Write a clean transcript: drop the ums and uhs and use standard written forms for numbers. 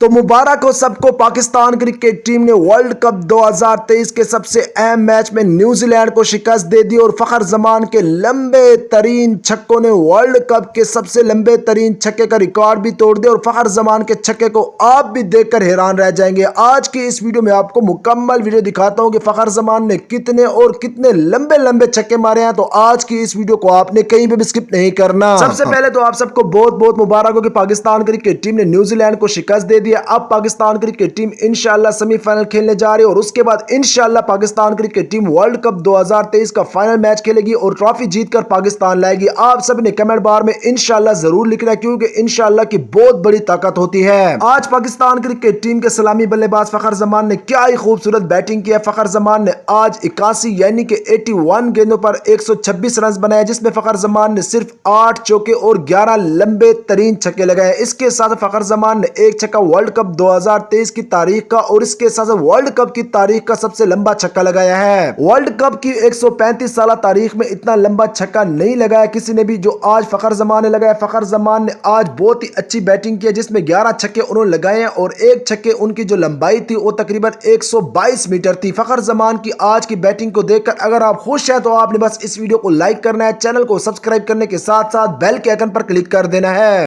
تو مبارک ہو سب کو، Pakistan cricket team نے ورلڈ کپ 2023 کے سب سے اہم میچ میں نیوزی لینڈ کو شکست دے دی اور فخر زمان کے لمبے ترین چھکوں نے ورلڈ کپ کے سب سے لمبے ترین چھکے کا ریکارڈ بھی توڑ دیا اور فخر زمان کے چھکے کو آپ بھی دیکھ کر حیران رہ جائیں گے۔ آج کی اس ویڈیو میں آپ کو مکمل ویڈیو دکھاتا ہوں کہ فخر زمان نے کتنے اور کتنے لمبے لمبے چھکے مارے ہیں، تو آج کی اس ویڈیو کو آپ نے کہیں بھی سکپ نہیں کرنا۔ سب سے پہلے تو آپ سب کو بہت بہت مبارک ہو کہ پاکستان کرکٹ ٹیم نے نیوزی لینڈ کو شکست دے دی۔ اب پاکستان کرکٹ ٹیم انشاءاللہ سیمی فائنل کھیلنے جا رہی ہے اور اس کے بعد انشاءاللہ Pakistan cricket team world cup 2023 کا فائنل میچ کھیلے گی اور ٹرافی جیت کر پاکستان لائے گی۔ آپ سب نے کمنٹ بار میں انشاءاللہ ضرور لکھنا ہے کیونکہ انشاءاللہ کی بہت بڑی طاقت ہوتی ہے۔ آج پاکستان کرکٹ ٹیم کے سلامی بلے باز فخر زمان نے کیا ہی خوبصورت بیٹنگ کی ہے۔ فخر زمان نے آج 81 یعنی کہ 81 گیندوں پر 126 رنز بنائے، جس میں فخر زمان نے صرف 8 چوکے اور 11 لمبے ترین چھکے لگائے۔ اس کے ساتھ فخر زمان نے ایک چھکا ورلڈ کپ 2023 کی تاریخ کا اور اس کے ساتھ ورلڈ کپ کی تاریخ کا سب سے لمبا چھکا لگایا ہے۔ ورلڈ کپ کی 135 سالہ تاریخ میں اتنا لمبا چھکا نہیں لگایا کسی نے بھی جو آج فخر زمان نے لگایا۔ فخر زمان نے آج بہت ہی اچھی بیٹنگ کی ہے، جس میں 11 چھکے انہوں نے لگائے ہیں اور ایک چھکے ان کی جو لمبائی تھی وہ تقریباً 122 میٹر تھی۔ فخر زمان کی آج کی بیٹنگ کو دیکھ کر اگر آپ خوش ہیں تو آپ نے بس اس ویڈیو کو لائک کرنا ہے، چینل کو سبسکرائب کرنے کے ساتھ ساتھ بیل کے آئیکن پر کلک کر دینا ہے۔